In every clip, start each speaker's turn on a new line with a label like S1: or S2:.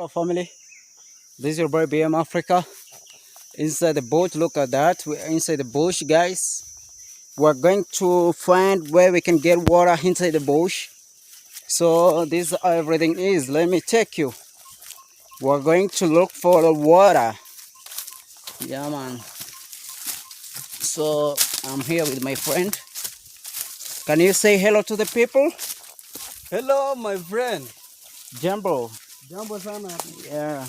S1: Hello family, this is your boy BM Africa. Inside the boat, look at that. We're inside the bush, guys. We're going to find where we can get water inside the bush. So this is how everything is. Let me take you. We're going to look for the water. Yeah, man. So I'm here with my friend. Can you say hello to the people?
S2: Hello, my friend.
S1: Jumbo.
S2: Jambo sana.
S1: Yeah.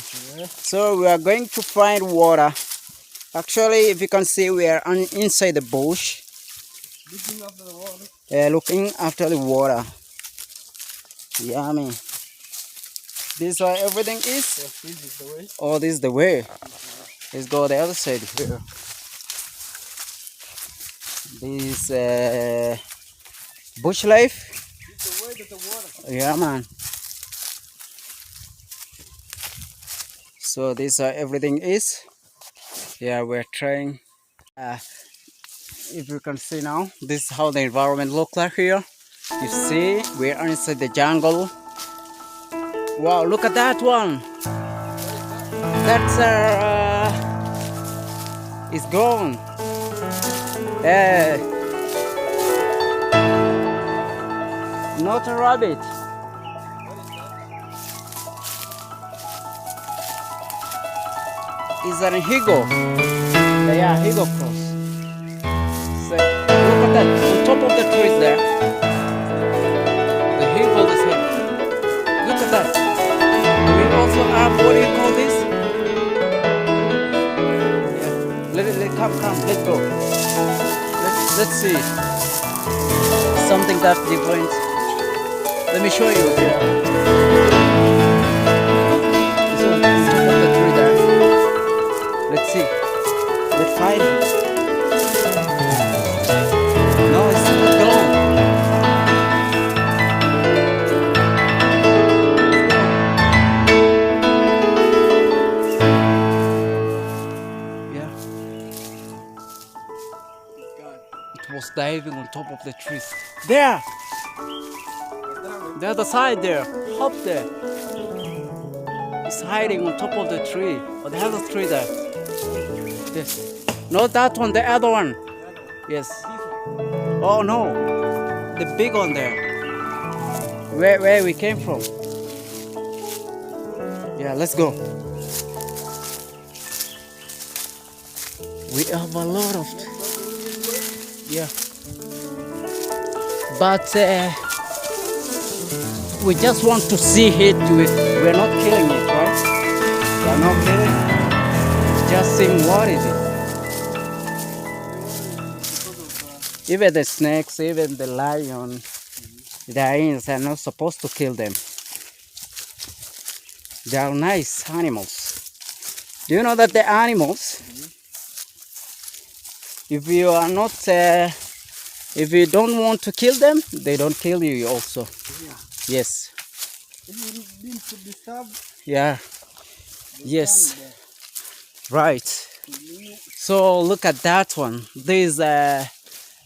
S1: So we are going to find water. Actually, if you can see, we are inside the bush.
S2: Looking after the water.
S1: Looking after the water. Yummy. This is how everything is.
S2: Yes, this is the way.
S1: Oh, this is the way. Let's go the other side here. This bush life.
S2: This is the way that the water.
S1: Yeah, man. So this is how everything is. Yeah, we're trying. If you can see now, this is how the environment looks like here. You see, we are inside the jungle. Wow, look at that one. That's it's gone. Not a rabbit. It's an eagle. Yeah, eagle cross. So, look at that, on top of the trees there. The eagle is here. Look at that. We also have, what do you call this? Yeah. Let come, let's go. Let's see. Something that's different. Let me show you here. This one is on top of the tree there. Let's see. Let's find it. No, it's not gone. Yeah. It was diving on top of the trees. There! The other side there. Up there. It's hiding on top of the tree. Or the other tree there. Yes. Not that one, the other one. Yes. Oh no. The big one there. Where we came from. Yeah, let's go. We have a lot of. Yeah. But we just want to see it. We're not killing it, right? We're not killing it. Just seeing what is it. Even the snakes, even the lion, the hyenas are not supposed to kill them. They are nice animals. Do you know that the animals, if you are not, if you don't want to kill them, they don't kill you also.
S2: Yeah.
S1: Yes.
S2: If you didn't to disturb.
S1: Yeah. Yes. Right. So look at that one. There's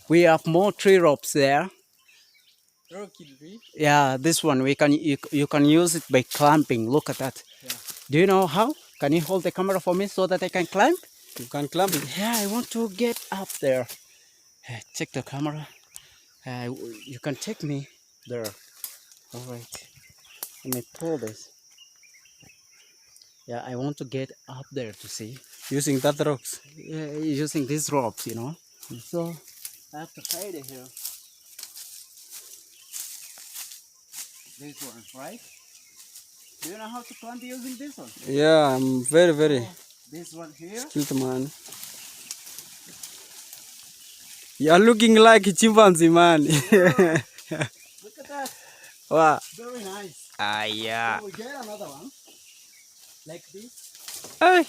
S1: we have more tree ropes there.
S2: Rocky tree.
S1: Yeah, this one you can use it by climbing. Look at that.
S2: Yeah.
S1: Do you know how? Can you hold the camera for me so that I can climb?
S2: You can climb it.
S1: Yeah, I want to get up there. Take the camera. You can take me there. All right. Let me pull this. Yeah, I want to get up there to see.
S2: Using that rocks.
S1: Yeah, using these ropes, you know. So I have to hide it here. This one, right? Do you know how to climb using this one?
S2: Yeah, I'm very
S1: This one here.
S2: skilled man. You're looking like a chimpanzee, man.
S1: Look at that.
S2: Wow.
S1: Very nice.
S2: Yeah.
S1: So we get another one. Like this.
S2: Hey.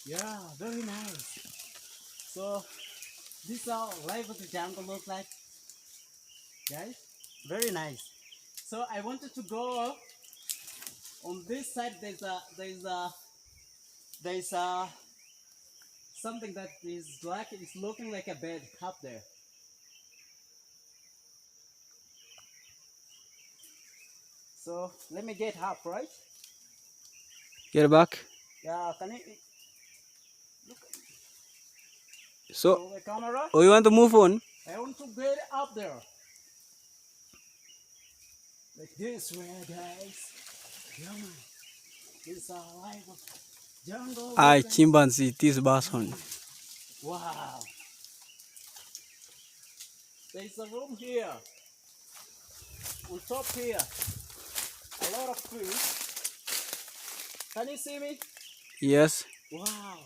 S1: Yeah, very nice. So this is how life of the jungle looks like. Guys, very nice. So I wanted to go on this side. There's something that is like it's looking like a bed up there. So let me get up, right?
S2: Get back.
S1: Yeah, can you
S2: So,
S1: show the camera?
S2: oh, you want to move on?
S1: I want to get up there. Like this way, guys. Yeah, man. This is our life of jungle.
S2: I
S1: Guys.
S2: chimpanzee this person.
S1: Wow. There's a room here. On top here. A lot of trees. Can you see me?
S2: Yes.
S1: Wow.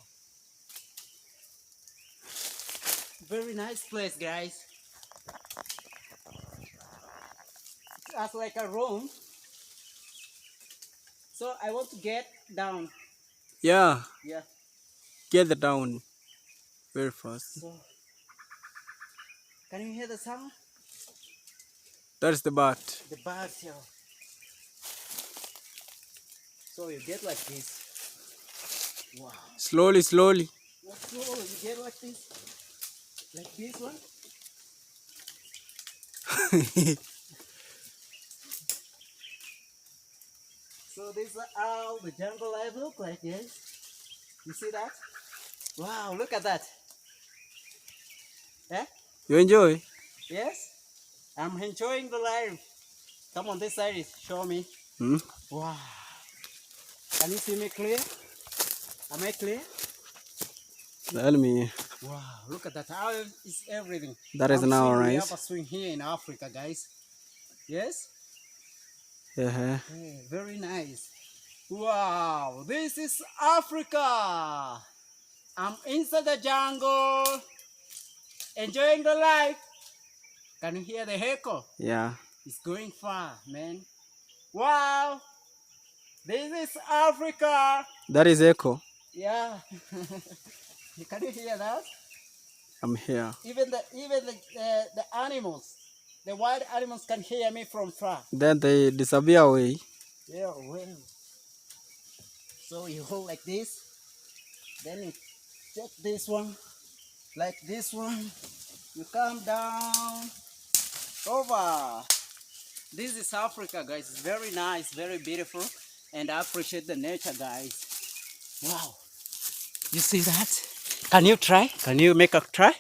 S1: Very nice place, guys. That's like a room. So I want to get down.
S2: Yeah.
S1: Yeah.
S2: Get down very fast.
S1: So can you hear the sound?
S2: That's the bat.
S1: The birds here. So you get like this. Wow.
S2: Slowly, slowly.
S1: That's slow. You get like this. Like this one. So this is how the jungle life look like, yes. You see that? Wow, look at that. Yeah?
S2: You enjoy?
S1: Yes? I'm enjoying the life. Come on this side, show me.
S2: Hmm?
S1: Wow. Can you see me clear? Am I clear?
S2: Tell me.
S1: Wow, look at that. How is everything?
S2: That is now
S1: We
S2: nice.
S1: have a swing here in Africa, guys. Yes?
S2: Yeah.
S1: Yeah, very nice. Wow, this is Africa. I'm inside the jungle, enjoying the life. Can you hear the echo?
S2: Yeah.
S1: It's going far, man. Wow, this is Africa.
S2: That is echo.
S1: Yeah. Can you hear that?
S2: I'm here.
S1: Even the animals, the wild animals can hear me from far.
S2: Then they disappear away.
S1: Yeah, well. So you hold like this, then you take this one, like this one. You come down, over. This is Africa, guys. It's very nice, very beautiful, and I appreciate the nature, guys. Wow. You see that? Can you try? Can you make a try?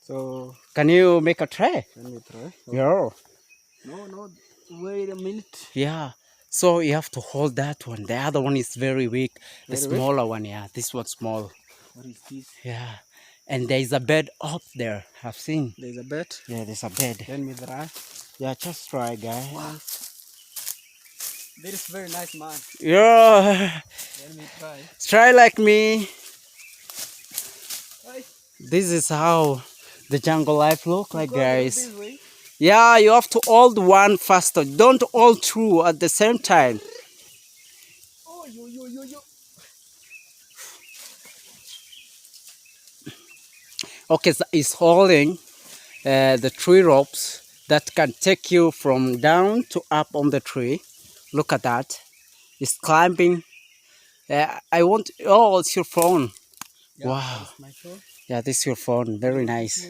S2: So,
S1: Can you make a try?
S2: let me try.
S1: Yeah.
S2: No. Wait a minute.
S1: Yeah. So you have to hold that one. The other one is very weak. The
S2: Very weak?
S1: smaller one, yeah. This one's small.
S2: What is this?
S1: Yeah. And there is a bed up there. I've seen.
S2: There's a bed.
S1: Yeah, there's a bed.
S2: Let me try.
S1: Yeah, just try, guys.
S2: Wow. This is very nice, man.
S1: Yeah.
S2: Let me try.
S1: Try like me.
S2: Hey.
S1: This is how the jungle life look like,
S2: Go
S1: guys.
S2: this way.
S1: Yeah, you have to hold one faster. Don't hold two at the same time.
S2: Oh, yo.
S1: Okay, so it's holding the tree ropes that can take you from down to up on the tree. Look at that. It's climbing. I want. Oh, it's your phone.
S2: Yeah,
S1: Wow.
S2: that's my phone.
S1: Yeah, this is your phone. Very nice.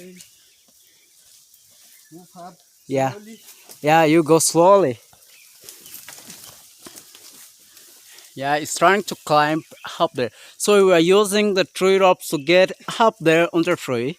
S2: Move up.
S1: Yeah.
S2: Slowly.
S1: Yeah, you go slowly. Yeah, it's trying to climb up there. So we are using the tree ropes to get up there on the tree.